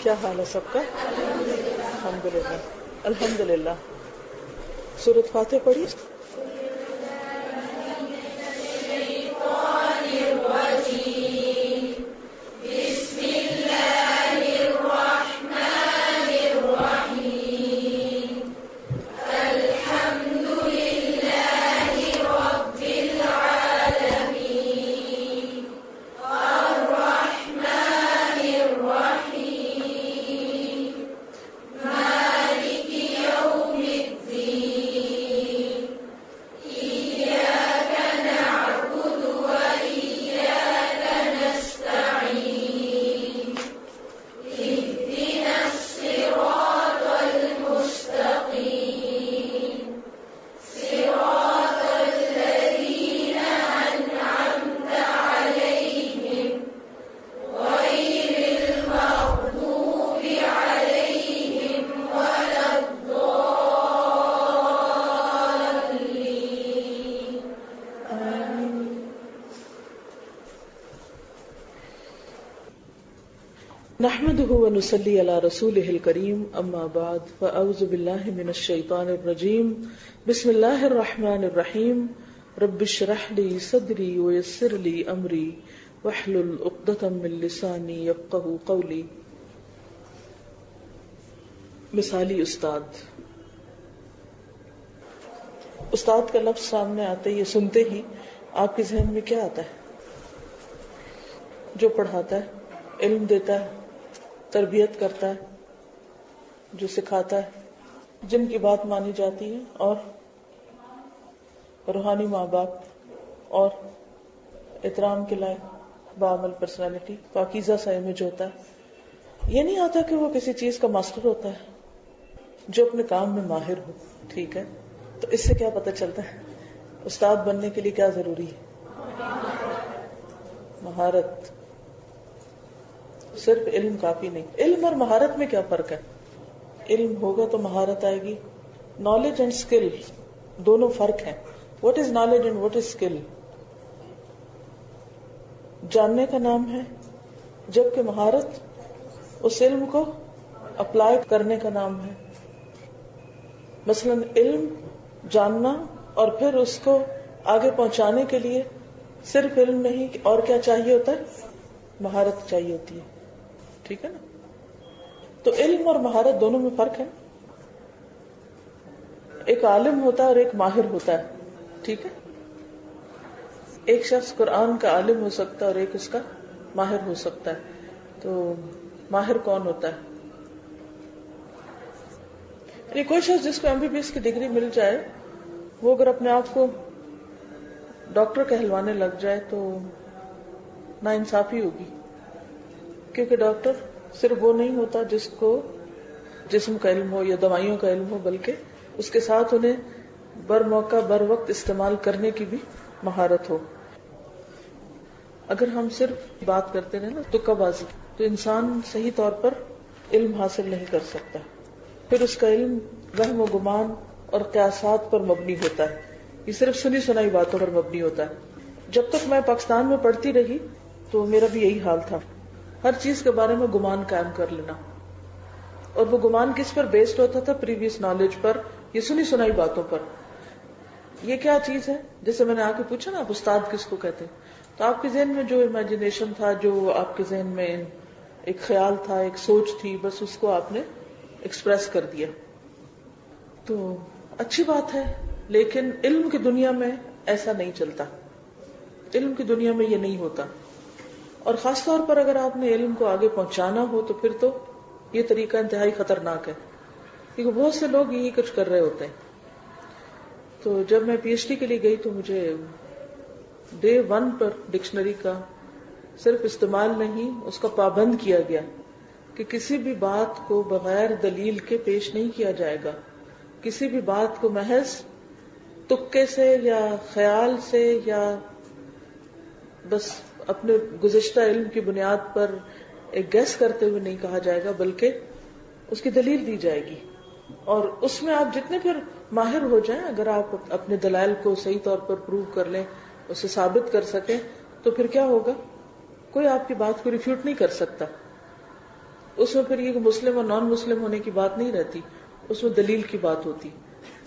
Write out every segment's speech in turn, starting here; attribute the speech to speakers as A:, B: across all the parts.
A: کیا حال ہے سب کا؟ الحمدللہ الحمدللہ. سورۃ فاتح پڑھی. نحمده ونصلي على رسوله الكريم اما بعد فاعوذ بالله من الشيطان الرجيم بسم الله الرحمن الرحيم رب اشرح لي صدري ويسر لي امري واحلل عقدة من لساني يفقهوا قولي. مثالی استاد. استاد کا لفظ سامنے آتے ہی سنتے ہی آپ کے ذہن میں کیا آتا ہے؟ جو پڑھاتا ہے، علم دیتا ہے، تربیت کرتا ہے، جو سکھاتا ہے، جن کی بات مانی جاتی ہے، اور روحانی ماں باپ اور احترام کے لائق بعمل پرسنالٹی، پاکیزہ سا امیج ہوتا ہے. یہ نہیں آتا کہ وہ کسی چیز کا ماسٹر ہوتا ہے، جو اپنے کام میں ماہر ہو. ٹھیک ہے، تو اس سے کیا پتہ چلتا ہے استاد بننے کے لیے کیا ضروری ہے؟ مہارت. صرف علم کافی نہیں. علم اور مہارت میں کیا فرق ہے؟ علم ہوگا تو مہارت آئے گی. نالج اینڈ اسکل دونوں فرق ہیں. What is knowledge and what is skill? جاننے کا نام ہے، جبکہ مہارت اس علم کو اپلائی کرنے کا نام ہے. مثلا علم جاننا اور پھر اس کو آگے پہنچانے کے لیے صرف علم نہیں اور کیا چاہیے ہوتا ہے؟ مہارت چاہیے ہوتی ہے. ٹھیک ہے نا؟ تو علم اور مہارت دونوں میں فرق ہے. ایک عالم ہوتا ہے اور ایک ماہر ہوتا ہے. ٹھیک ہے؟ ایک شخص قرآن کا عالم ہو سکتا ہے اور ایک اس کا ماہر ہو سکتا ہے. تو ماہر کون ہوتا ہے؟ یہ کوئی شخص جس کو MBBS کی ڈگری مل جائے، وہ اگر اپنے آپ کو ڈاکٹر کہلوانے لگ جائے تو ناانصافی ہوگی. کیونکہ ڈاکٹر صرف وہ نہیں ہوتا جس کو جسم کا علم ہو یا دوائیوں کا علم ہو، بلکہ اس کے ساتھ انہیں بر موقع بر وقت استعمال کرنے کی بھی مہارت ہو. اگر ہم صرف بات کرتے رہے نا تکہ بازی، تو انسان صحیح طور پر علم حاصل نہیں کر سکتا. پھر اس کا علم وہم و گمان اور قیاسات پر مبنی ہوتا ہے. یہ صرف سنی سنائی باتوں پر مبنی ہوتا ہے. جب تک میں پاکستان میں پڑھتی رہی تو میرا بھی یہی حال تھا. ہر چیز کے بارے میں گمان قائم کر لینا، اور وہ گمان کس پر بیسڈ ہوتا تھا؟ پریویس نالج پر، یہ سنی سنائی باتوں پر. یہ کیا چیز ہے؟ جیسے میں نے آ کے پوچھا نا آپ استاد کس کو کہتے ہیں، تو آپ کے ذہن میں جو امیجنیشن تھا، جو آپ کے ذہن میں ایک خیال تھا، ایک سوچ تھی، بس اس کو آپ نے ایکسپریس کر دیا. تو اچھی بات ہے، لیکن علم کی دنیا میں ایسا نہیں چلتا. علم کی دنیا میں یہ نہیں ہوتا. اور خاص طور پر اگر آپ نے علم کو آگے پہنچانا ہو تو پھر تو یہ طریقہ انتہائی خطرناک ہے، کیونکہ بہت سے لوگ یہی کچھ کر رہے ہوتے ہیں. تو جب میں PhD کے لیے گئی تو مجھے Day 1 پر ڈکشنری کا صرف استعمال نہیں، اس کا پابند کیا گیا کہ کسی بھی بات کو بغیر دلیل کے پیش نہیں کیا جائے گا. کسی بھی بات کو محض تکے سے یا خیال سے یا بس اپنے گزشتہ علم کی بنیاد پر ایک گیس کرتے ہوئے نہیں کہا جائے گا، بلکہ اس کی دلیل دی جائے گی. اور اس میں آپ جتنے پھر ماہر ہو جائیں، اگر آپ اپنے دلائل کو صحیح طور پر پروو کر لیں، اسے ثابت کر سکیں، تو پھر کیا ہوگا؟ کوئی آپ کی بات کو ریفیوٹ نہیں کر سکتا. اس میں پھر یہ مسلم اور نان مسلم ہونے کی بات نہیں رہتی، اس میں دلیل کی بات ہوتی.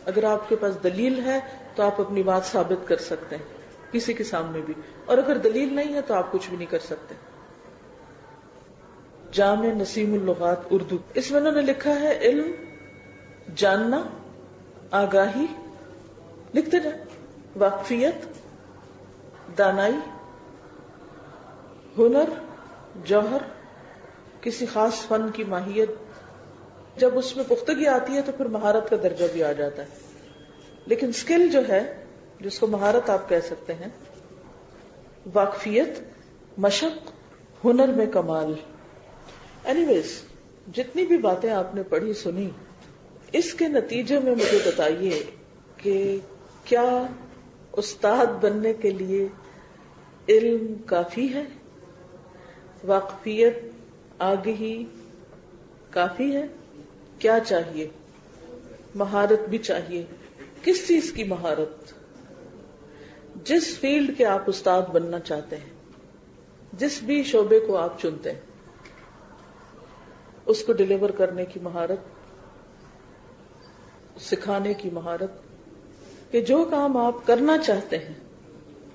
A: اگر آپ کے پاس دلیل ہے تو آپ اپنی بات ثابت کر سکتے ہیں کسی کے سامنے بھی، اور اگر دلیل نہیں ہے تو آپ کچھ بھی نہیں کر سکتے. جامع نسیم اللغات اردو، اس میں انہوں نے لکھا ہے علم، جاننا، آگاہی، لکھتے جائیں، واقفیت، دانائی، ہنر، جوہر، کسی خاص فن کی ماہیت. جب اس میں پختگی آتی ہے تو پھر مہارت کا درجہ بھی آ جاتا ہے. لیکن اسکل جو ہے، جس کو مہارت آپ کہہ سکتے ہیں، واقفیت، مشق، ہنر میں کمال. اینی ویز، جتنی بھی باتیں آپ نے پڑھی سنی، اس کے نتیجے میں مجھے بتائیے کہ کیا استاد بننے کے لیے علم کافی ہے؟ واقفیت، آگہی کافی ہے؟ کیا چاہیے؟ مہارت بھی چاہیے. کس چیز کی مہارت؟ جس فیلڈ کے آپ استاد بننا چاہتے ہیں، جس بھی شعبے کو آپ چنتے ہیں، اس کو ڈیلیور کرنے کی مہارت، سکھانے کی مہارت، کہ جو کام آپ کرنا چاہتے ہیں،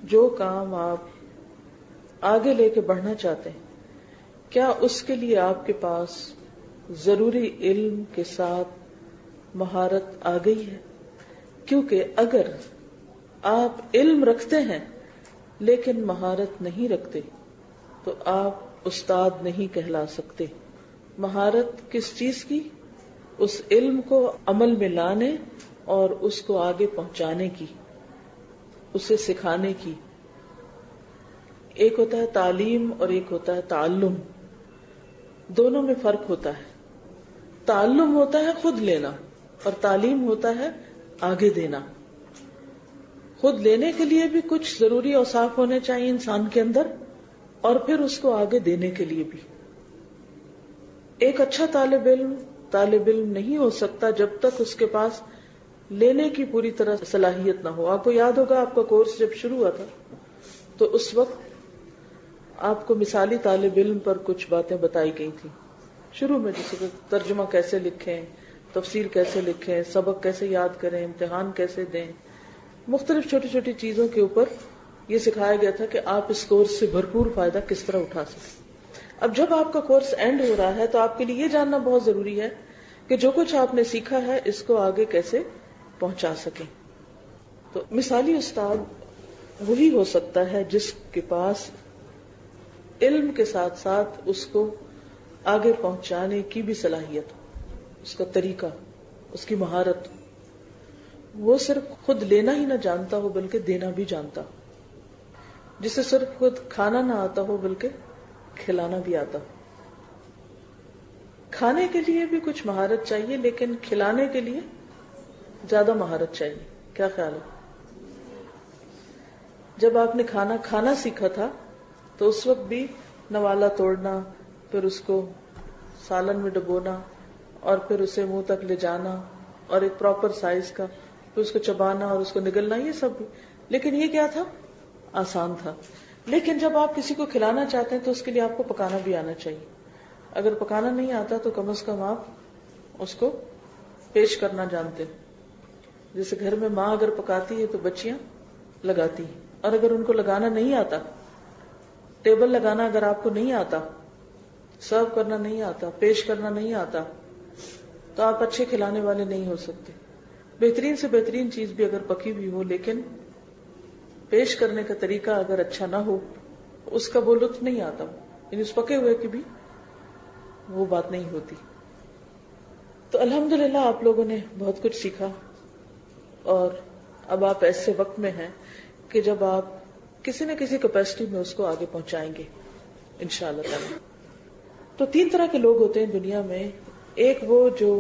A: جو کام آپ آگے لے کے بڑھنا چاہتے ہیں، کیا اس کے لیے آپ کے پاس ضروری علم کے ساتھ مہارت آ گئی ہے؟ کیونکہ اگر آپ علم رکھتے ہیں لیکن مہارت نہیں رکھتے تو آپ استاد نہیں کہلا سکتے. مہارت کس چیز کی؟ اس علم کو عمل میں لانے اور اس کو آگے پہنچانے کی، اسے سکھانے کی. ایک ہوتا ہے تعلیم اور ایک ہوتا ہے تعلم. دونوں میں فرق ہوتا ہے. تعلم ہوتا ہے خود لینا اور تعلیم ہوتا ہے آگے دینا. خود لینے کے لیے بھی کچھ ضروری اوصاف ہونے چاہیے انسان کے اندر، اور پھر اس کو آگے دینے کے لیے بھی. ایک اچھا طالب علم نہیں ہو سکتا جب تک اس کے پاس لینے کی پوری طرح صلاحیت نہ ہو. آپ کو یاد ہوگا آپ کا کورس جب شروع ہوا تھا تو اس وقت آپ کو مثالی طالب علم پر کچھ باتیں بتائی گئی تھی شروع میں، جیسے کہ ترجمہ کیسے لکھیں، تفسیر کیسے لکھیں، سبق کیسے یاد کریں، امتحان کیسے دیں. مختلف چھوٹی چھوٹی چیزوں کے اوپر یہ سکھایا گیا تھا کہ آپ اس کورس سے بھرپور فائدہ کس طرح اٹھا سکیں. اب جب آپ کا کورس اینڈ ہو رہا ہے تو آپ کے لیے یہ جاننا بہت ضروری ہے کہ جو کچھ آپ نے سیکھا ہے اس کو آگے کیسے پہنچا سکیں. تو مثالی استاد وہی ہو سکتا ہے جس کے پاس علم کے ساتھ ساتھ اس کو آگے پہنچانے کی بھی صلاحیت ہو، اس کا طریقہ، اس کی مہارت. وہ صرف خود لینا ہی نہ جانتا ہو بلکہ دینا بھی جانتا ہو. جسے صرف خود کھانا نہ آتا ہو بلکہ کھلانا بھی آتا ہو. کھانے کے لیے بھی کچھ مہارت چاہیے لیکن کھلانے کے لیے زیادہ مہارت چاہیے. کیا خیال ہے؟ جب آپ نے کھانا سیکھا تھا تو اس وقت بھی نوالا توڑنا، پھر اس کو سالن میں ڈبونا اور پھر اسے منہ تک لے جانا اور ایک پراپر سائز کا، پھر اس کو چبانا اور اس کو نگلنا، یہ سب بھی. لیکن یہ کیا تھا؟ آسان تھا. لیکن جب آپ کسی کو کھلانا چاہتے ہیں تو اس کے لیے آپ کو پکانا بھی آنا چاہیے. اگر پکانا نہیں آتا تو کم از کم آپ اس کو پیش کرنا جانتے. جیسے گھر میں ماں اگر پکاتی ہے تو بچیاں لگاتی ہیں، اور اگر ان کو لگانا نہیں آتا، ٹیبل لگانا اگر آپ کو نہیں آتا، سرو کرنا نہیں آتا، پیش کرنا نہیں آتا، تو آپ اچھے کھلانے والے نہیں ہو سکتے. بہترین سے بہترین چیز بھی اگر پکی ہوئی ہو لیکن پیش کرنے کا طریقہ اگر اچھا نہ ہو، اس کا وہ لطف نہیں آتا. یعنی اس پکے ہوئے کی بھی وہ بات نہیں ہوتی. تو الحمدللہ آپ لوگوں نے بہت کچھ سیکھا، اور اب آپ ایسے وقت میں ہیں کہ جب آپ کسی نہ کسی کیپیسٹی میں اس کو آگے پہنچائیں گے انشاءاللہ تعالی. تو 3 طرح کے لوگ ہوتے ہیں دنیا میں. ایک وہ جو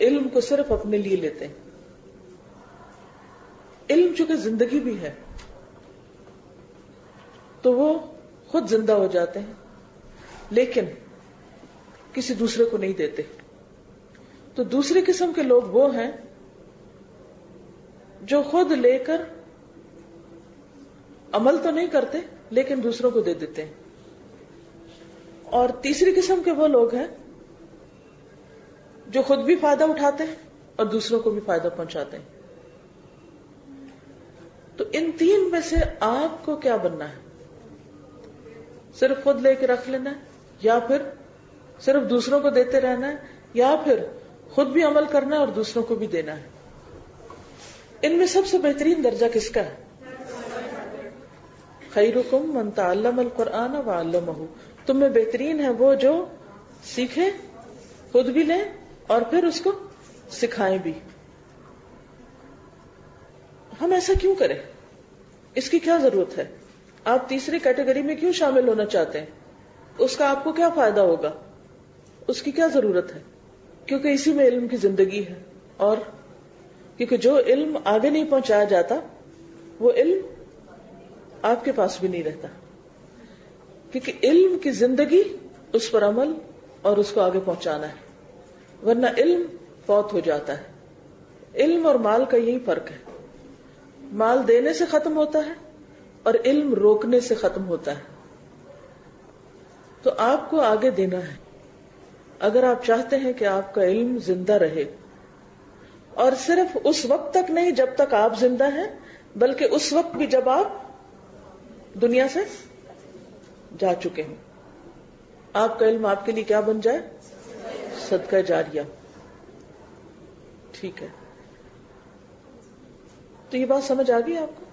A: علم کو صرف اپنے لیے لیتے ہیں. علم چونکہ زندگی بھی ہے تو وہ خود زندہ ہو جاتے ہیں لیکن کسی دوسرے کو نہیں دیتے. تو دوسری قسم کے لوگ وہ ہیں جو خود لے کر عمل تو نہیں کرتے لیکن دوسروں کو دے دیتے ہیں. اور تیسری قسم کے وہ لوگ ہیں جو خود بھی فائدہ اٹھاتے ہیں اور دوسروں کو بھی فائدہ پہنچاتے ہیں. تو ان تین میں سے آپ کو کیا بننا ہے؟ صرف خود لے کے رکھ لینا ہے، یا پھر صرف دوسروں کو دیتے رہنا ہے، یا پھر خود بھی عمل کرنا ہے اور دوسروں کو بھی دینا ہے؟ ان میں سب سے بہترین درجہ کس کا ہے؟ خیرکم من تعلم القرآن وعلمہ. تم میں بہترین ہے وہ جو سیکھے، خود بھی لیں اور پھر اس کو سکھائیں بھی. ہم ایسا کیوں کریں؟ اس کی کیا ضرورت ہے؟ آپ تیسری کیٹیگری میں کیوں شامل ہونا چاہتے ہیں؟ اس کا آپ کو کیا فائدہ ہوگا؟ اس کی کیا ضرورت ہے؟ کیونکہ اسی میں علم کی زندگی ہے. اور کیونکہ جو علم آگے نہیں پہنچایا جاتا وہ علم آپ کے پاس بھی نہیں رہتا. کیونکہ علم کی زندگی اس پر عمل اور اس کو آگے پہنچانا ہے، ورنہ علم فوت ہو جاتا ہے. علم اور مال کا یہی فرق ہے. مال دینے سے ختم ہوتا ہے اور علم روکنے سے ختم ہوتا ہے. تو آپ کو آگے دینا ہے اگر آپ چاہتے ہیں کہ آپ کا علم زندہ رہے، اور صرف اس وقت تک نہیں جب تک آپ زندہ ہیں، بلکہ اس وقت بھی جب آپ دنیا سے جا چکے ہیں. آپ کا علم آپ کے لیے کیا بن جائے؟ صدقہ جاریہ. ٹھیک ہے، تو یہ بات سمجھ آ گئی آپ کو؟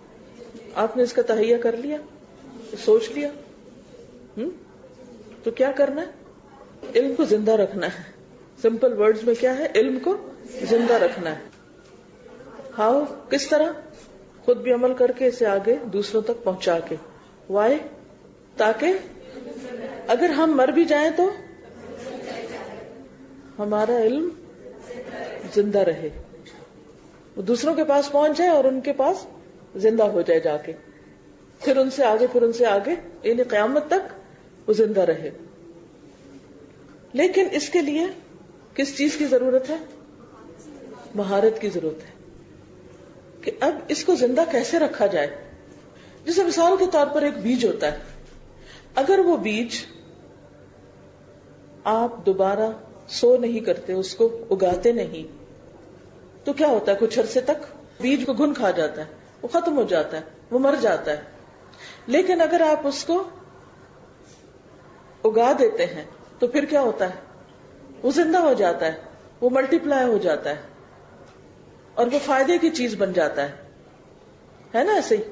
A: آپ نے اس کا تہیہ کر لیا، سوچ لیا. تو کیا کرنا ہے؟ علم کو زندہ رکھنا ہے. سمپل ورڈز میں کیا ہے؟ علم کو زندہ رکھنا ہے. ہاؤ؟ کس طرح؟ خود بھی عمل کر کے اسے آگے دوسروں تک پہنچا کے. وائی؟ تاکہ اگر ہم مر بھی جائیں تو ہمارا علم زندہ رہے، وہ دوسروں کے پاس پہنچ جائے اور ان کے پاس زندہ ہو جائے جا کے، پھر ان سے آگے یعنی قیامت تک وہ زندہ رہے. لیکن اس کے لیے کس چیز کی ضرورت ہے؟ مہارت کی ضرورت ہے کہ اب اس کو زندہ کیسے رکھا جائے. جیسے مثال کے طور پر ایک بیج ہوتا ہے، اگر وہ بیج آپ دوبارہ سو نہیں کرتے، اس کو اگاتے نہیں، تو کیا ہوتا ہے؟ کچھ عرصے تک بیج کو گھن کھا جاتا ہے، وہ ختم ہو جاتا ہے، وہ مر جاتا ہے. لیکن اگر آپ اس کو اگا دیتے ہیں تو پھر کیا ہوتا ہے؟ وہ زندہ ہو جاتا ہے، وہ ملٹی پلائی ہو جاتا ہے اور وہ فائدے کی چیز بن جاتا ہے نا؟ ایسے ہی.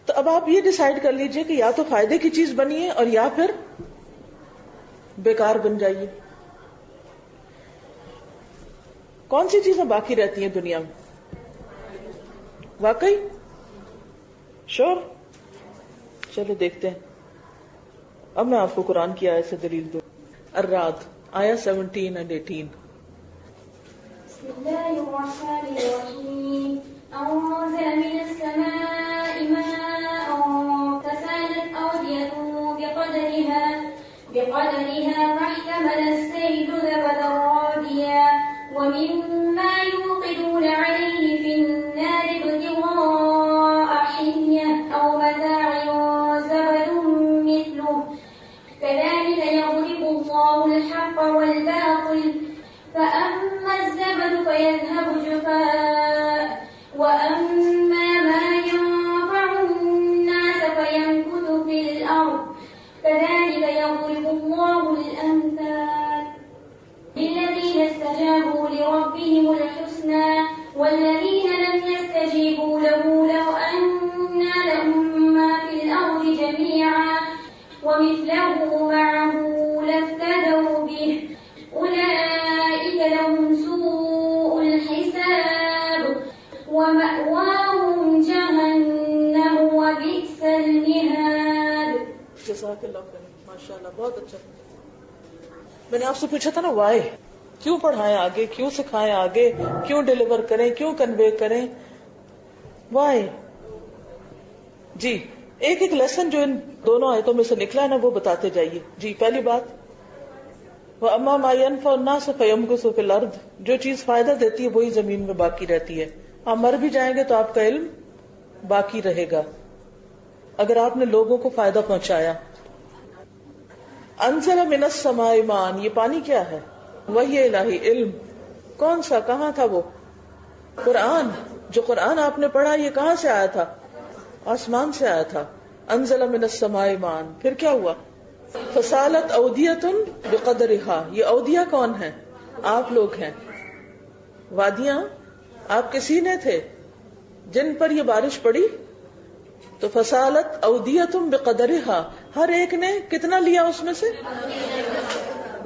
A: تو اب آپ یہ ڈیسائیڈ کر لیجئے کہ یا تو فائدے کی چیز بنیے اور یا پھر بیکار بن جائیے. کون سی چیزیں باقی رہتی ہیں دنیا میں؟ واقعی شور؟ چلو دیکھتے ہیں. اب میں آپ کو قرآن کی آیت سے دلیل دوں. الرعد آیا 17 اور 18.
B: بسم اللہ الرحمن الرحیم. انزل من السماء ماء فسالت أودية بقدرها فاحتمل السيل زبدا رابيا ومما يوقدون عليه في النار ابتغاء حلية أو متاع زبد مثله كذلك يضرب الله الحق والباطل فأما الزبد فيذهب جفاء وأما ما ينفع الناس فيمكث في الأرض كذلك يضرب الله الأمثال للذين استجابوا لربهم الحسنى والذين لم يستجيبوا له لو أن لهم ما في الأرض جميعا ومثله معه لافتدوا به أولئك لهم سوء الحساب ومأواهم جهنم وبئس المهاد.
A: جزاک اللہ خیر، ماشاء اللہ، بہت اچھا. میں نے آپ سے پوچھا تھا نا وائی، کیوں پڑھائیں آگے، کیوں سکھائیں آگے، کیوں ڈیلیور کریں، کیوں کنوے کریں؟ وائی. جی ایک ایک لیسن جو ان دونوں آیتوں میں سے نکلا ہے نا وہ بتاتے جائیے. جی پہلی بات، وَأَمَّا مَا يَنْفَعُ النَّاسَ فَيَمْكُثُ فِي الْأَرْضِ، جو چیز فائدہ دیتی ہے وہی زمین میں باقی رہتی ہے. آپ مر بھی جائیں گے تو آپ کا علم باقی رہے گا اگر آپ نے لوگوں کو فائدہ پہنچایا. انزل من السماء ماء، یہ پانی کیا ہے؟ وحی الہی، علم. کون سا؟ کہاں تھا وہ؟ قرآن. جو قرآن آپ نے پڑھا یہ کہاں سے آیا تھا؟ آسمان سے آیا تھا. انزل من السماء ماء. پھر کیا ہوا؟ فسالت اودیۃ بقدرها. یہ اودیہ کون ہے؟ آپ لوگ ہیں. وادیاں آپ کے سینے تھے جن پر یہ بارش پڑی. تو فسالت اودیۃ بقدرها، ہر ایک نے کتنا لیا اس میں سے؟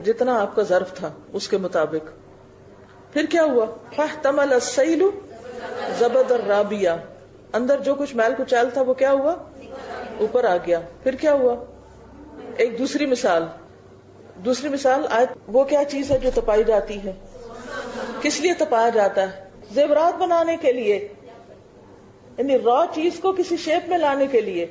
A: جتنا آپ کا ظرف تھا اس کے مطابق. پھر کیا ہوا؟ فاحتمل السیل زبد الرابیہ، اندر جو کچھ میل کچیل تھا وہ کیا ہوا؟ اوپر آ گیا. پھر کیا ہوا؟ ایک دوسری مثال آیت. وہ کیا چیز ہے جو تپائی جاتی ہے؟ کس لیے تپایا جاتا ہے؟ زیورات بنانے کے لیے، یعنی را چیز کو کسی شیپ میں لانے کے لیے،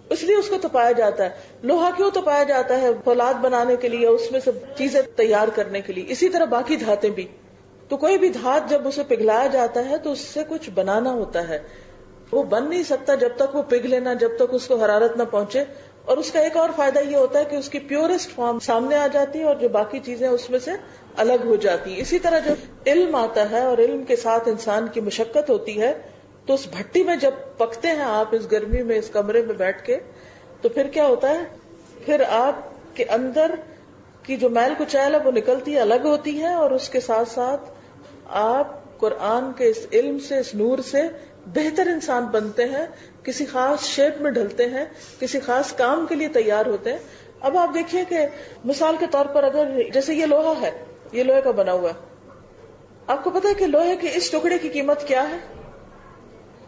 A: اس لیے اس کو تپایا جاتا ہے. لوہا کیوں تپایا جاتا ہے؟ فولاد بنانے کے لیے، اس میں سے چیزیں تیار کرنے کے لیے. اسی طرح باقی دھاتیں بھی. تو کوئی بھی دھات جب اسے پگھلایا جاتا ہے تو اس سے کچھ بنانا ہوتا ہے. وہ بن نہیں سکتا جب تک وہ پگھلے نہ، جب تک اس کو حرارت نہ پہنچے. اور اس کا ایک اور فائدہ یہ ہوتا ہے کہ اس کی پیورسٹ فارم سامنے آ جاتی ہے اور جو باقی چیزیں اس میں سے الگ ہو جاتی ہیں. اسی طرح جب علم آتا ہے اور علم کے ساتھ انسان کی مشقت ہوتی ہے تو اس بھٹی میں جب پکتے ہیں آپ اس گرمی میں اس کمرے میں بیٹھ کے، تو پھر کیا ہوتا ہے؟ پھر آپ کے اندر کی جو میل کچیل ہے وہ نکلتی ہے، الگ ہوتی ہے، اور اس کے ساتھ ساتھ آپ قرآن کے اس علم سے، اس نور سے بہتر انسان بنتے ہیں، کسی خاص شیپ میں ڈھلتے ہیں، کسی خاص کام کے لیے تیار ہوتے ہیں. اب آپ دیکھیے کہ مثال کے طور پر اگر جیسے یہ لوہا ہے، یہ لوہے کا بنا ہوا ہے، آپ کو پتا ہے کہ لوہے کے اس ٹکڑے کی قیمت کیا ہے؟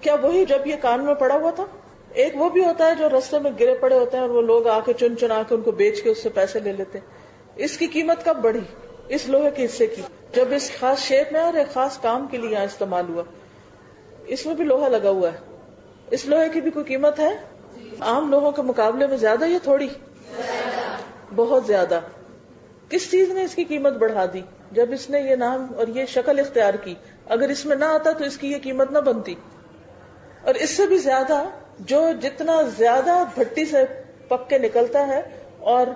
A: کیا وہی جب یہ کان میں پڑا ہوا تھا؟ ایک وہ بھی ہوتا ہے جو رستے میں گرے پڑے ہوتے ہیں اور وہ لوگ آ کے چن چنا کے ان کو بیچ کے اس سے پیسے لے لیتے ہیں. اس کی قیمت کب بڑھی؟ اس لوہے کے حصے کی، جب اس خاص شیپ میں اور ایک خاص کام کے لیے یہاں استعمال ہوا. اس میں بھی لوہا لگا ہوا ہے. اس لوہے کی بھی کوئی قیمت ہے؟ عام لوہوں کے مقابلے میں زیادہ یا تھوڑی؟ بہت زیادہ. کس چیز نے اس کی قیمت بڑھا دی؟ جب اس نے یہ نام اور یہ شکل اختیار کی. اگر اس میں نہ آتا تو اس کی یہ قیمت نہ بنتی. اور اس سے بھی زیادہ جو جتنا زیادہ بھٹی سے پک کے نکلتا ہے اور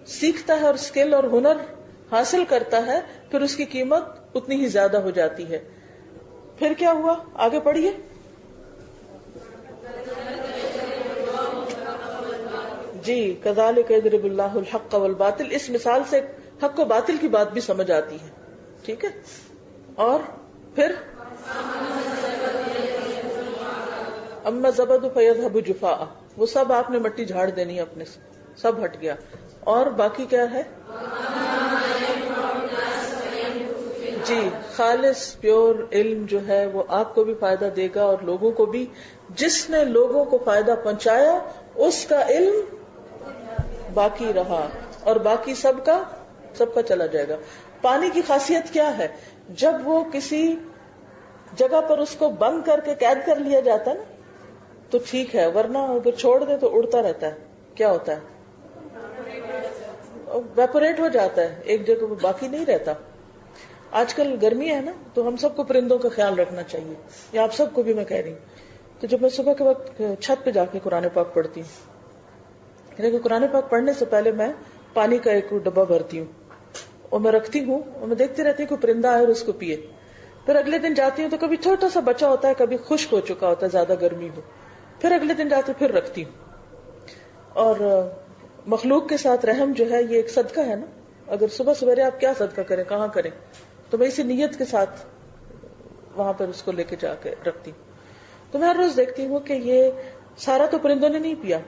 A: سیکھتا ہے اور اسکل اور ہنر حاصل کرتا ہے، پھر اس کی قیمت اتنی ہی زیادہ ہو جاتی ہے. پھر کیا ہوا؟ آگے پڑھیے. جی، کذالک یضرب اللہ الحق والباطل. اس مثال سے حق و باطل کی بات بھی سمجھ آتی ہے. ٹھیک ہے. اور پھر اما زبد فیذهب جفاء، وہ سب آپ نے مٹی جھاڑ دینی اپنے سے، سب ہٹ گیا. اور باقی کیا ہے؟ جی، خالص پیور علم جو ہے وہ آپ کو بھی فائدہ دے گا اور لوگوں کو بھی. جس نے لوگوں کو فائدہ پہنچایا اس کا علم باقی رہا اور باقی سب کا چلا جائے گا. پانی کی خاصیت کیا ہے؟ جب وہ کسی جگہ پر اس کو بند کر کے قید کر لیا جاتا ہے نا تو ٹھیک ہے، ورنہ اگر چھوڑ دیں تو اڑتا رہتا ہے. کیا ہوتا ہے؟ ویپوریٹ ہو جاتا ہے، ایک جگہ پہ باقی نہیں رہتا. آج کل گرمی ہے نا تو ہم سب کو پرندوں کا خیال رکھنا چاہیے، یا آپ سب کو بھی میں کہہ رہی ہوں. تو جب میں صبح کے وقت چھت پہ جا کے قرآن پاک پڑھتی ہوں، لیکن قرآن پاک پڑھنے سے پہلے میں پانی کا ایک ڈبہ بھرتی ہوں اور میں رکھتی ہوں اور میں دیکھتی رہتی ہوں کوئی پرندہ آئے اور اس کو پیے. پھر اگلے دن جاتی ہوں تو کبھی چھوٹا سا بچہ ہوتا ہے، کبھی خشک ہو چکا ہوتا ہے، زیادہ گرمی ہو. پھر اگلے دن جاتے پھر رکھتی ہوں. اور مخلوق کے ساتھ رحم جو ہے یہ ایک صدقہ ہے نا. اگر صبح سویرے آپ کیا صدقہ کریں، کہاں کریں، تو میں اسی نیت کے ساتھ وہاں پر اس کو لے کے جا کے رکھتی ہوں. تو میں ہر روز دیکھتی ہوں کہ یہ سارا تو پرندوں نے نہیں پیا،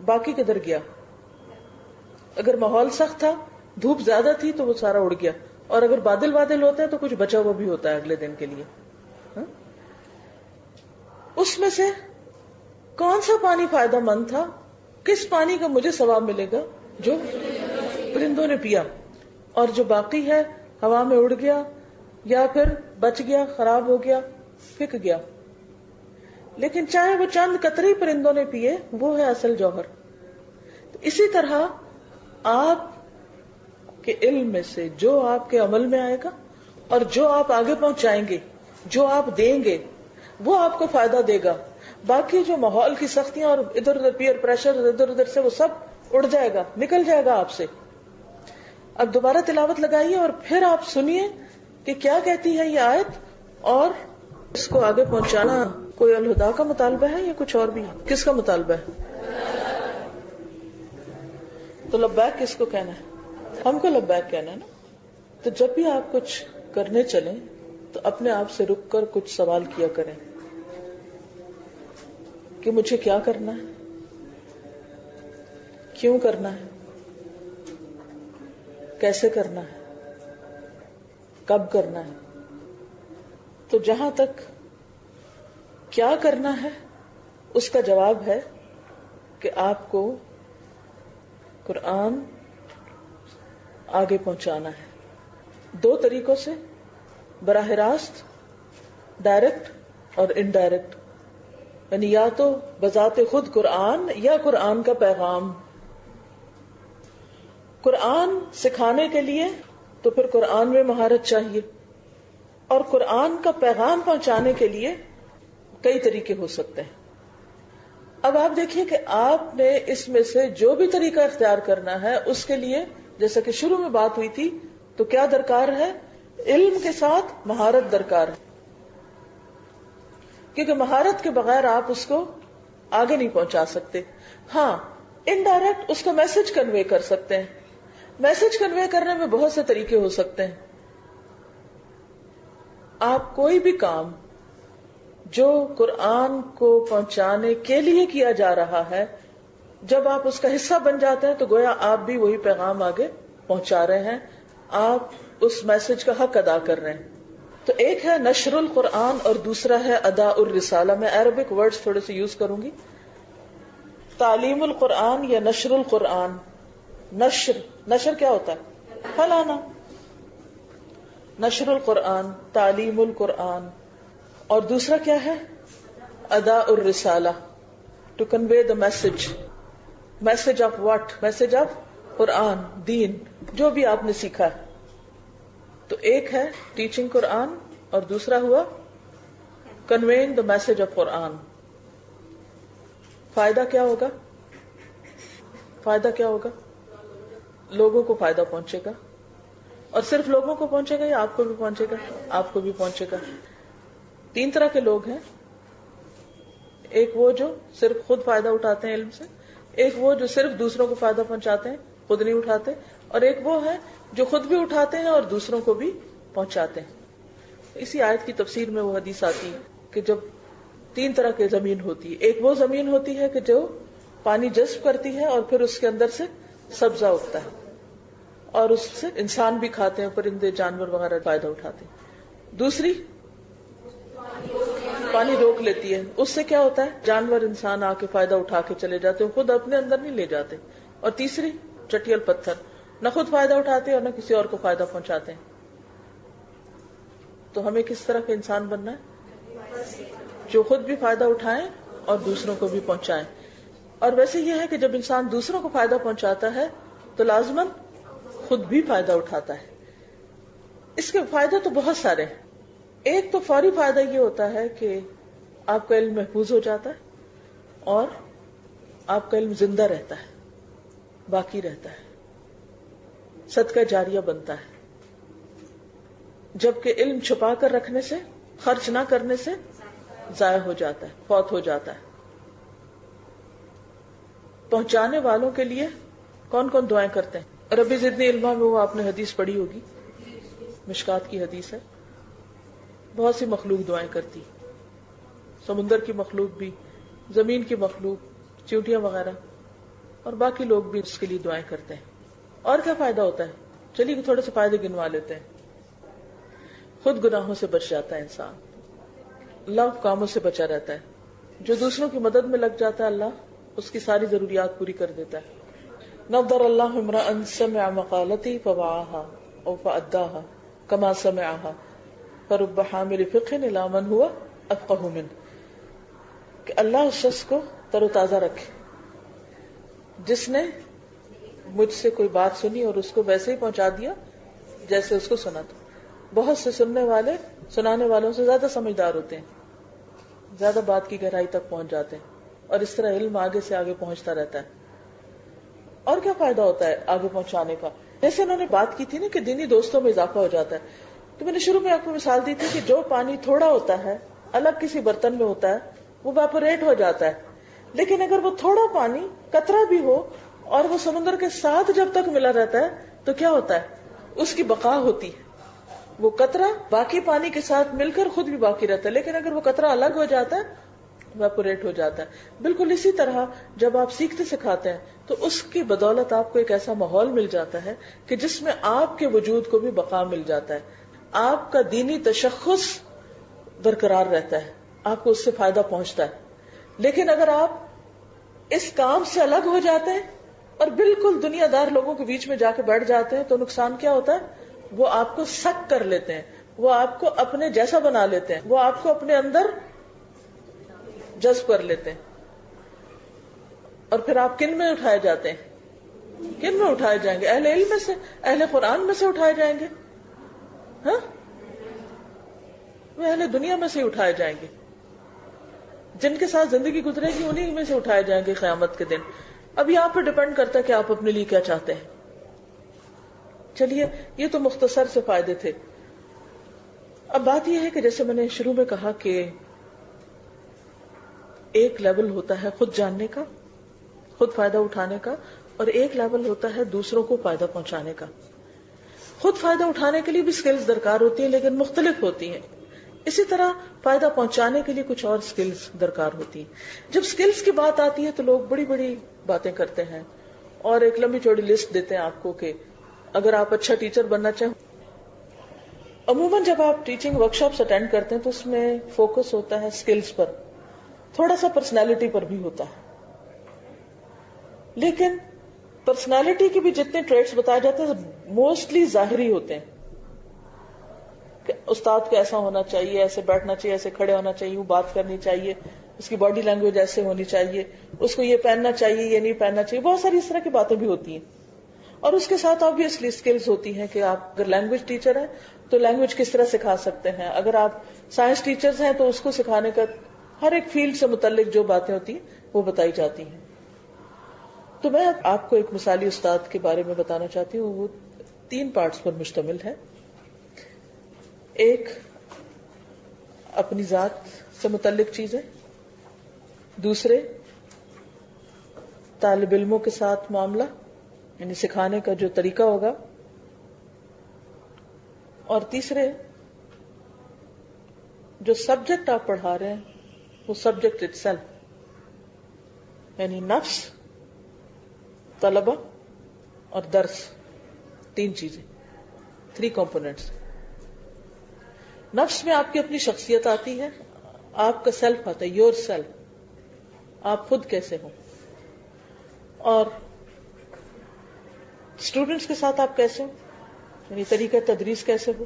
A: باقی کدھر گیا. اگر ماحول سخت تھا، دھوپ زیادہ تھی تو وہ سارا اڑ گیا، اور اگر بادل ہوتے ہیں تو کچھ بچا ہوا بھی ہوتا ہے اگلے دن کے لیے. اس میں سے کون سا پانی فائدہ مند تھا؟ کس پانی کا مجھے ثواب ملے گا؟ جو پرندوں نے پیا. اور جو باقی ہے ہوا میں اڑ گیا یا پھر بچ گیا، خراب ہو گیا، پھک گیا. لیکن چاہے وہ چند قطرے پرندوں نے پیے، وہ ہے اصل جوہر. اسی طرح آپ کے علم میں سے جو آپ کے عمل میں آئے گا اور جو آپ آگے پہنچائیں گے، جو آپ دیں گے، وہ آپ کو فائدہ دے گا. باقی جو ماحول کی سختیاں اور ادھر ادھر پیئر پریشر ادھر ادھر سے وہ سب اڑ جائے گا، نکل جائے گا آپ سے. اب دوبارہ تلاوت لگائیے اور پھر آپ سنیے کہ کیا کہتی ہے یہ آیت، اور اس کو آگے پہنچانا کوئی الہدا کا مطالبہ ہے یا کچھ اور بھی ہے؟ کس کا مطالبہ ہے؟ تو لبیک کس کو کہنا ہے؟ ہم کو لبیک کہنا ہے نا. تو جب بھی آپ کچھ کرنے چلیں تو اپنے آپ سے رک کر کچھ سوال کیا کریں کہ مجھے کیا کرنا ہے، کیوں کرنا ہے، کیسے کرنا ہے، کب کرنا ہے. تو جہاں تک کیا کرنا ہے اس کا جواب ہے کہ آپ کو قرآن آگے پہنچانا ہے 2 طریقوں سے، براہ راست، ڈائریکٹ اور انڈائریکٹ. یعنی یا تو بذات خود قرآن یا قرآن کا پیغام. قرآن سکھانے کے لیے تو پھر قرآن میں مہارت چاہیے، اور قرآن کا پیغام پہنچانے کے لیے کئی طریقے ہو سکتے ہیں. اب آپ دیکھیے کہ آپ نے اس میں سے جو بھی طریقہ اختیار کرنا ہے اس کے لیے، جیسا کہ شروع میں بات ہوئی تھی، تو کیا درکار ہے؟ علم کے ساتھ مہارت درکار ہے، کیونکہ مہارت کے بغیر آپ اس کو آگے نہیں پہنچا سکتے. ہاں، انڈائریکٹ اس کا میسج کنوے کر سکتے ہیں. میسج کنوے کرنے میں بہت سے طریقے ہو سکتے ہیں. آپ کوئی بھی کام جو قرآن کو پہنچانے کے لیے کیا جا رہا ہے، جب آپ اس کا حصہ بن جاتے ہیں تو گویا آپ بھی وہی پیغام آگے پہنچا رہے ہیں، آپ اس میسج کا حق ادا کر رہے ہیں. تو ایک ہے نشر القرآن اور دوسرا ہے ادا الرسالہ. میں عربک ورڈز تھوڑے سے یوز کروں گی. تعلیم القرآن یا نشر القرآن. نشر کیا ہوتا ہے؟ پھیلانا. نشر القرآن، تعلیم القرآن. اور دوسرا کیا ہے؟ ادا الرسالہ، to convey the message. Message of what? Message of Quran, دین، جو بھی آپ نے سیکھا ہے. تو ایک ہے ٹیچنگ قرآن اور دوسرا ہوا کنویئنگ دا میسج آف قرآن. فائدہ کیا ہوگا؟ فائدہ کیا ہوگا؟ لوگوں کو فائدہ پہنچے گا. اور صرف لوگوں کو پہنچے گا یا آپ کو بھی پہنچے گا؟ آپ کو بھی پہنچے گا. 3 طرح کے لوگ ہیں. ایک وہ جو صرف خود فائدہ اٹھاتے ہیں علم سے، ایک وہ جو صرف دوسروں کو فائدہ پہنچاتے ہیں، خود نہیں اٹھاتے، اور ایک وہ ہے جو خود بھی اٹھاتے ہیں اور دوسروں کو بھی پہنچاتے ہیں. اسی آیت کی تفسیر میں وہ حدیث آتی ہے کہ جب 3 طرح کی زمین ہوتی ہے. ایک وہ زمین ہوتی ہے کہ جو پانی جذب کرتی ہے اور پھر اس کے اندر سے سبزہ اگتا ہے اور اس سے انسان بھی کھاتے ہیں، پرندے جانور وغیرہ فائدہ اٹھاتے ہیں. دوسری پانی روک لیتی ہے، اس سے کیا ہوتا ہے؟ جانور انسان آ کے فائدہ اٹھا کے چلے جاتے ہیں، خود اپنے اندر نہیں لے جاتے. اور تیسری چٹیل پتھر، نہ خود فائدہ اٹھاتے اور نہ کسی اور کو فائدہ پہنچاتے ہیں. تو ہمیں کس طرح کا انسان بننا ہے؟ جو خود بھی فائدہ اٹھائیں اور دوسروں کو بھی پہنچائیں. اور ویسے یہ ہے کہ جب انسان دوسروں کو فائدہ پہنچاتا ہے تو لازماً خود بھی فائدہ اٹھاتا ہے. اس کے فائدے تو بہت سارے ہیں. ایک تو فوری فائدہ یہ ہوتا ہے کہ آپ کا علم محفوظ ہو جاتا ہے اور آپ کا علم زندہ رہتا ہے، باقی رہتا ہے، صدقہ جاریہ بنتا ہے. جبکہ علم چھپا کر رکھنے سے، خرچ نہ کرنے سے ضائع ہو جاتا ہے، فوت ہو جاتا ہے. پہنچانے والوں کے لیے کون کون دعائیں کرتے ہیں؟ ربی زدنی علما میں وہ آپ نے حدیث پڑھی ہوگی، مشکات کی حدیث ہے. بہت سی مخلوق دعائیں کرتی، سمندر کی مخلوق بھی، زمین کی مخلوق، چیونٹیاں وغیرہ، اور باقی لوگ بھی اس کے لیے دعائیں کرتے ہیں. اور کیا فائدہ ہوتا ہے؟ چلیے تھوڑے سے فائدے گنوا لیتے ہیں. خود گناہوں سے بچ جاتا ہے انسان، لغو کاموں سے بچا رہتا ہے. جو دوسروں کی مدد میں لگ جاتا ہے اللہ اس کی ساری ضروریات پوری کر دیتا ہے. نظر اللہ امرأ سمع مقالتی فوعاها او فأداها كما سمعها فرب حامل فقہ الی من هو افقہ منہ. کہ اللہ اس شخص کو تر و تازہ رکھے جس نے مجھ سے کوئی بات سنی اور اس کو ویسے ہی پہنچا دیا جیسے اس کو سنا تھا. بہت سے سننے والے سنانے والوں سے زیادہ سمجھدار ہوتے ہیں، زیادہ بات کی گہرائی تک پہنچ جاتے ہیں، اور اس طرح علم آگے سے آگے پہنچتا رہتا ہے. اور کیا فائدہ ہوتا ہے آگے پہنچانے کا؟ جیسے انہوں نے بات کی تھی نا کہ دینی دوستوں میں اضافہ ہو جاتا ہے، تو میں نے شروع میں آپ کو مثال دی تھی کہ جو پانی تھوڑا ہوتا ہے الگ کسی برتن میں ہوتا ہے وہ ویپوریٹ ہو جاتا ہے، لیکن اگر وہ تھوڑا پانی قطرہ بھی ہو اور وہ سمندر کے ساتھ جب تک ملا رہتا ہے تو کیا ہوتا ہے؟ اس کی بقا ہوتی ہے. وہ قطرہ باقی پانی کے ساتھ مل کر خود بھی باقی رہتا ہے، لیکن اگر وہ قطرہ الگ ہو جاتا ہے ویپوریٹ ہو جاتا ہے. بالکل اسی طرح جب آپ سیکھتے سکھاتے ہیں تو اس کی بدولت آپ کو ایک ایسا ماحول مل جاتا ہے کہ جس میں آپ کے وجود کو بھی بقا مل جاتا ہے، آپ کا دینی تشخص برقرار رہتا ہے، آپ کو اس سے فائدہ پہنچتا ہے. لیکن اگر آپ اس کام سے الگ ہو جاتے ہیں اور بالکل دنیا دار لوگوں کے بیچ میں جا کے بیٹھ جاتے ہیں تو نقصان کیا ہوتا ہے؟ وہ آپ کو سک کر لیتے ہیں، وہ آپ کو اپنے جیسا بنا لیتے ہیں، وہ آپ کو اپنے اندر جذب کر لیتے ہیں. اور پھر آپ کن میں اٹھائے جاتے ہیں؟ کن میں اٹھائے جائیں گے؟ اہل علم میں سے، اہل قرآن میں سے اٹھائے جائیں گے؟ ہاں، وہ اہل دنیا میں سے اٹھائے جائیں گے. جن کے ساتھ زندگی گزرے گی انہی میں سے اٹھائے جائیں گے قیامت کے دن. اب یہاں پہ ڈپینڈ کرتا ہے کہ آپ اپنے لیے کیا چاہتے ہیں. چلیے یہ تو مختصر سے فائدے تھے. اب بات یہ ہے کہ جیسے میں نے شروع میں کہا کہ ایک لیول ہوتا ہے خود جاننے کا، خود فائدہ اٹھانے کا، اور ایک لیول ہوتا ہے دوسروں کو فائدہ پہنچانے کا. خود فائدہ اٹھانے کے لیے بھی سکلز درکار ہوتی ہیں لیکن مختلف ہوتی ہیں. اسی طرح فائدہ پہنچانے کے لیے کچھ اور سکلز درکار ہوتی ہیں. جب سکلز کی بات آتی ہے تو لوگ بڑی بڑی باتیں کرتے ہیں اور ایک لمبی چوڑی لسٹ دیتے ہیں آپ کو کہ اگر آپ اچھا ٹیچر بننا چاہیں. عموماً جب آپ ٹیچنگ ورکشاپس اٹینڈ کرتے ہیں تو اس میں فوکس ہوتا ہے سکلز پر، تھوڑا سا پرسنالٹی پر بھی ہوتا ہے. لیکن پرسنالٹی کی بھی جتنے ٹریٹس بتائے جاتے ہیں موسٹلی ظاہری ہوتے ہیں کہ استاد کو ایسا ہونا چاہیے، ایسے بیٹھنا چاہیے، ایسے کھڑے ہونا چاہیے، یوں بات کرنی چاہیے، اس کی باڈی لینگویج ایسے ہونی چاہیے، اس کو یہ پہننا چاہیے، یہ نہیں پہننا چاہیے. بہت ساری اس طرح کی باتیں بھی ہوتی ہیں. اور اس کے ساتھ آبویسلی اسکلز ہوتی ہیں کہ آپ اگر لینگویج ٹیچر ہیں تو لینگویج کس طرح سکھا سکتے ہیں، اگر آپ سائنس ٹیچرز ہیں تو اس کو سکھانے کا ہر ایک فیلڈ سے متعلق جو باتیں ہوتی ہیں وہ بتائی جاتی ہیں. تو میں آپ کو ایک مثالی استاد کے بارے میں بتانا چاہتی ہوں. وہ 3 پارٹس پر مشتمل ہے. ایک اپنی ذات سے متعلق چیزیں، دوسرے طالب علموں کے ساتھ معاملہ یعنی سکھانے کا جو طریقہ ہوگا، اور تیسرے جو سبجیکٹ آپ پڑھا رہے ہیں وہ سبجیکٹ اٹ سیلف، یعنی نفس، طلبہ اور درس. 3 چیزیں، 3 کمپوننٹس. نفس میں آپ کی اپنی شخصیت آتی ہے، آپ کا سیلف آتا ہے، یور سیلف، آپ خود کیسے ہو، اور اسٹوڈنٹس کے ساتھ آپ کیسے ہو، یعنی طریقہ تدریس کیسے ہو.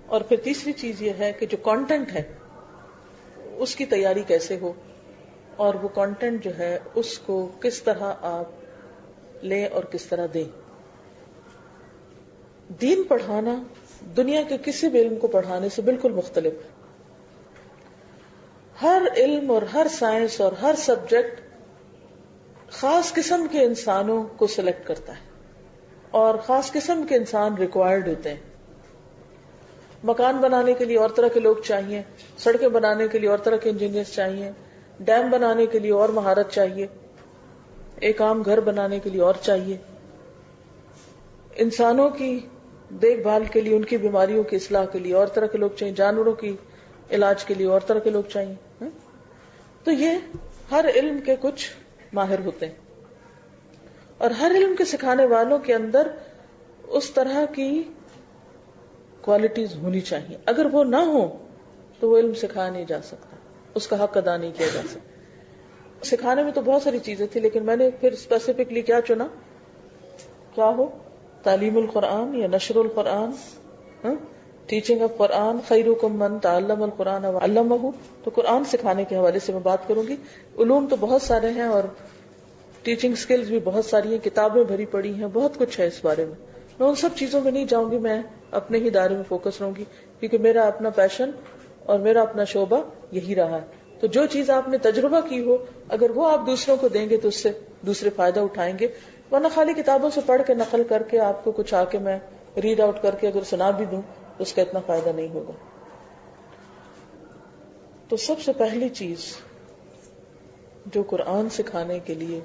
A: اور پھر تیسری چیز یہ ہے کہ جو کانٹینٹ ہے اس کی تیاری کیسے ہو، اور وہ کانٹینٹ جو ہے اس کو کس طرح آپ لیں اور کس طرح دیں. دین پڑھانا دنیا کے کسی بھی علم کو پڑھانے سے بالکل مختلف ہے. ہر علم اور ہر سائنس اور ہر سبجیکٹ خاص قسم کے انسانوں کو سلیکٹ کرتا ہے اور خاص قسم کے انسان ریکوائرڈ ہوتے ہیں. مکان بنانے کے لیے اور طرح کے لوگ چاہیے، سڑکیں بنانے کے لیے اور طرح کے انجینئرز چاہیے، ڈیم بنانے کے لیے اور مہارت چاہیے، ایک عام گھر بنانے کے لیے اور چاہیے، انسانوں کی دیکھ بھال کے لیے، ان کی بیماریوں کی اصلاح کے لیے اور طرح کے لوگ چاہیے، جانوروں کی علاج کے لیے اور طرح کے لوگ چاہیے. تو یہ ہر علم کے کچھ ماہر ہوتے ہیں اور ہر علم کے سکھانے والوں کے اندر اس طرح کی کوالٹیز ہونی چاہیے. اگر وہ نہ ہو تو وہ علم سکھایا نہیں جا سکتا، اس کا حق ادا نہیں کیا جا سکتا. سکھانے میں تو بہت ساری چیزیں تھی لیکن میں نے پھر اسپیسیفکلی کیا چنا، کیا ہو، تعلیم القرآن یا نشر القرآن، ٹیچنگ آف قرآن، خیرکم من تعلم القرآن وعلمہ. تو قرآن سکھانے کے حوالے سے میں بات کروں گی. علوم تو بہت سارے ہیں اور ٹیچنگ سکلز بھی بہت ساری ہیں، کتابیں بھری پڑی ہیں، بہت کچھ ہے اس بارے میں. میں ان سب چیزوں میں نہیں جاؤں گی، میں اپنے ہی دائرے میں فوکس رہوں گی کیونکہ میرا اپنا پیشن اور میرا اپنا شعبہ یہی رہا ہے. تو جو چیز آپ نے تجربہ کی ہو اگر وہ آپ دوسروں کو دیں گے تو اس سے دوسرے فائدہ اٹھائیں گے. ورنہ خالی کتابوں سے پڑھ کے نقل کر کے آپ کو کچھ آ کے میں ریڈ آؤٹ کر کے اگر سنا بھی دوں تو اس کا اتنا فائدہ نہیں ہوگا. تو سب سے پہلی چیز جو قرآن سکھانے کے لیے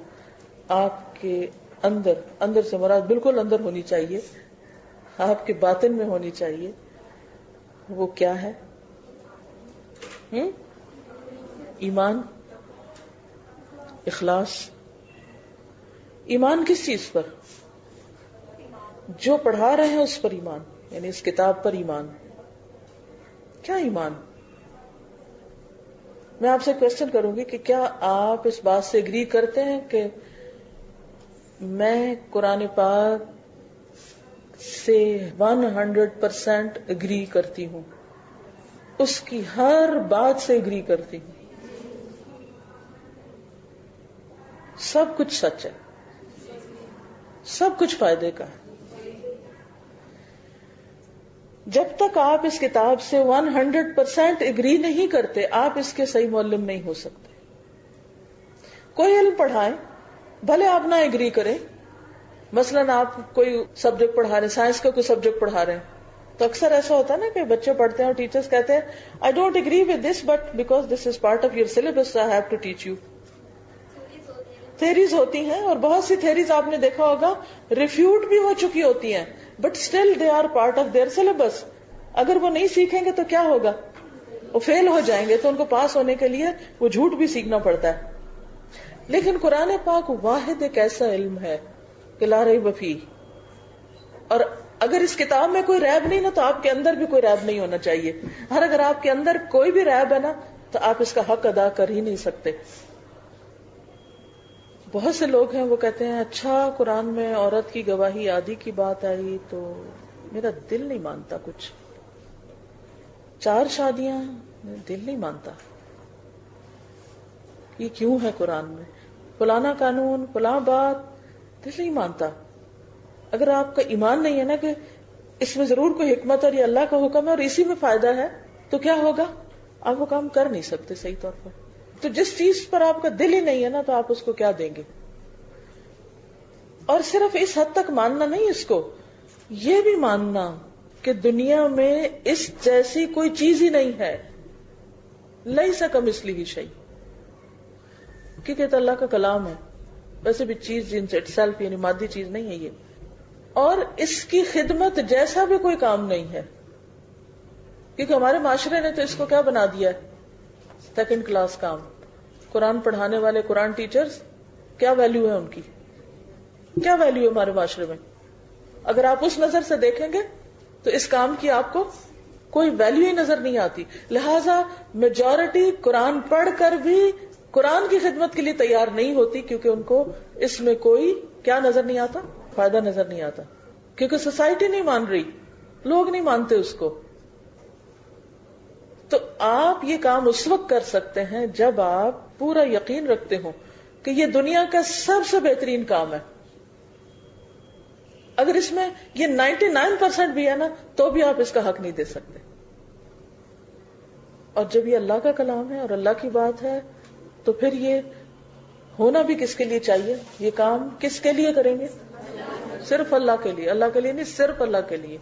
A: آپ کے اندر سے مراد بالکل اندر ہونی چاہیے، آپ کے باطن میں ہونی چاہیے، وہ کیا ہے؟ ایمان، اخلاص. ایمان کس چیز پر؟ جو پڑھا رہے ہیں اس پر ایمان، یعنی اس کتاب پر ایمان. کیا ایمان؟ میں آپ سے کوشچن کروں گی کہ کیا آپ اس بات سے اگری کرتے ہیں کہ میں قرآن پاک سے 100% اگری کرتی ہوں، اس کی ہر بات سے اگری کرتی ہوں، سب کچھ سچ ہے، سب کچھ فائدے کا ہے. جب تک آپ اس کتاب سے 100% اگری نہیں کرتے آپ اس کے صحیح معلم نہیں ہو سکتے. کوئی علم پڑھائیں، بھلے آپ نہ اگری کریں. مثلاً آپ کوئی سبجیکٹ پڑھا رہے ہیں، سائنس کا کوئی سبجیکٹ پڑھا رہے ہیں، تو اکثر ایسا ہوتا ہے نا کہ بچے پڑھتے ہیں اور ٹیچرز کہتے ہیں I don't agree with this but because this is part of your syllabus I have to teach you. Theories ہوتی ہیں اور بہت سی تھیریز آپ نے دیکھا ہوگا ریفیوٹ بھی ہو چکی ہوتی ہیں، but still they are part of their syllabus. اگر وہ نہیں سیکھیں گے تو کیا ہوگا؟ وہ فیل ہو جائیں گے. تو ان کو پاس ہونے کے لیے وہ جھوٹ بھی سیکھنا پڑتا ہے. لیکن قرآن پاک واحد ایک ایسا علم ہے کہ لا ریب فیہ، اور اگر اس کتاب میں کوئی ریب نہیں نا تو آپ کے اندر بھی کوئی ریب نہیں ہونا چاہیے. اور اگر آپ کے اندر کوئی بھی ریب ہے نا تو آپ اس کا حق ادا کر ہی نہیں سکتے. بہت سے لوگ ہیں وہ کہتے ہیں اچھا قرآن میں عورت کی گواہی آدھی کی بات آئی تو میرا دل نہیں مانتا، کچھ 4 شادیاں دل نہیں مانتا. یہ کیوں ہے قرآن میں؟ فلانا قانون، فلاں بات دل نہیں مانتا. اگر آپ کا ایمان نہیں ہے نا کہ اس میں ضرور کوئی حکمت اور یہ اللہ کا حکم ہے اور اسی میں فائدہ ہے تو کیا ہوگا؟ آپ وہ کام کر نہیں سکتے صحیح طور پر. تو جس چیز پر آپ کا دل ہی نہیں ہے نا تو آپ اس کو کیا دیں گے؟ اور صرف اس حد تک ماننا نہیں، اس کو یہ بھی ماننا کہ دنیا میں اس جیسی کوئی چیز ہی نہیں ہے، لیس کمثلہ شیء، کیونکہ تو اللہ کا کلام ہے. ویسے بھی چیز ان اٹ سیلف یعنی مادی چیز نہیں ہے یہ، اور اس کی خدمت جیسا بھی کوئی کام نہیں ہے. کیونکہ ہمارے معاشرے نے تو اس کو کیا بنا دیا ہے؟ سیکنڈ کلاس کام. قرآن پڑھانے والے قرآن ٹیچرز کیا ویلیو ہے ان کی؟ کیا ویلیو ہے ہمارے معاشرے میں؟ اگر آپ اس نظر سے دیکھیں گے تو اس کام کی آپ کو کوئی ویلیو ہی نظر نہیں آتی. لہذا میجورٹی قرآن پڑھ کر بھی قرآن کی خدمت کے لیے تیار نہیں ہوتی، کیونکہ ان کو اس میں کوئی کیا نظر نہیں آتا؟ فائدہ نظر نہیں آتا. کیونکہ سوسائٹی نہیں مان رہی، لوگ نہیں مانتے اس کو. تو آپ یہ کام اس وقت کر سکتے ہیں جب آپ پورا یقین رکھتے ہوں کہ یہ دنیا کا سب سے بہترین کام ہے. اگر اس میں یہ 99% بھی ہے نا تو بھی آپ اس کا حق نہیں دے سکتے. اور جب یہ اللہ کا کلام ہے اور اللہ کی بات ہے تو پھر یہ ہونا بھی کس کے لیے چاہیے؟ یہ کام کس کے لیے کریں گے؟ صرف اللہ کے لیے. اللہ کے لیے نہیں، صرف اللہ کے لیے.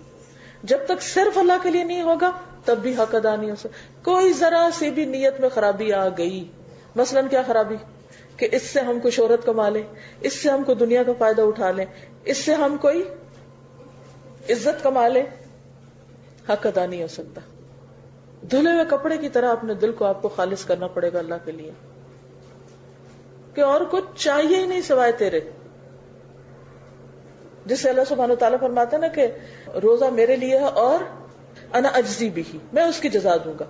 A: جب تک صرف اللہ کے لیے نہیں ہوگا تب بھی حق ادا نہیں ہو سکتا. کوئی ذرا سی بھی نیت میں خرابی آ گئی، مثلاً کیا خرابی؟ کہ اس سے ہم کو شہرت کما لیں، اس سے ہم کو دنیا کا فائدہ اٹھا لیں، اس سے ہم کوئی عزت کما لیں، حق ادا نہیں ہو سکتا. دھلے ہوئے کپڑے کی طرح اپنے دل کو آپ کو خالص کرنا پڑے گا اللہ کے لیے، کہ اور کچھ چاہیے ہی نہیں سوائے تیرے. جس سے اللہ سبحانہ وتعالیٰ فرماتا ہے نا کہ روزہ میرے لیے ہے اور انا اجزی بھی، میں اس کی جزا دوں گا.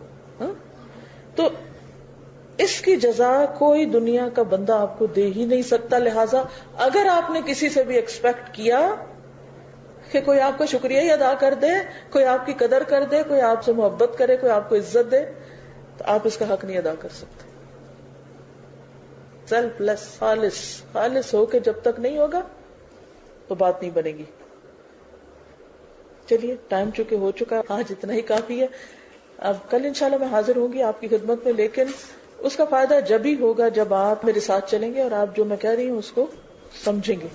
A: تو اس کی جزا کوئی دنیا کا بندہ آپ کو دے ہی نہیں سکتا. لہٰذا اگر آپ نے کسی سے بھی ایکسپیکٹ کیا کہ کوئی آپ کا شکریہ ہی ادا کر دے، کوئی آپ کی قدر کر دے، کوئی آپ سے محبت کرے، کوئی آپ کو عزت دے، تو آپ اس کا حق نہیں ادا کر سکتے. سیلف لیس، خالص ہو کے جب تک نہیں ہوگا تو بات نہیں بنے گی. چلیے ٹائم چونکہ ہو چکا، آج اتنا ہی کافی ہے. اب کل انشاءاللہ میں حاضر ہوں گی آپ کی خدمت میں، لیکن اس کا فائدہ جب ہی ہوگا جب آپ میرے ساتھ چلیں گے اور آپ جو میں کہہ رہی ہوں اس کو سمجھیں گے.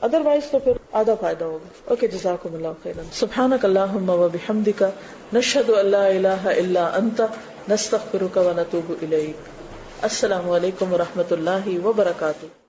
A: ادروائز تو پھر آدھا فائدہ ہوگا. اوکے, جزاکم اللہ خیرا. سبحانک اللہم و بحمدک نشہد ان لا الہ الا انت نستغفرک و نتوب الیک. السلام علیکم و رحمۃ اللہ وبرکاتہ.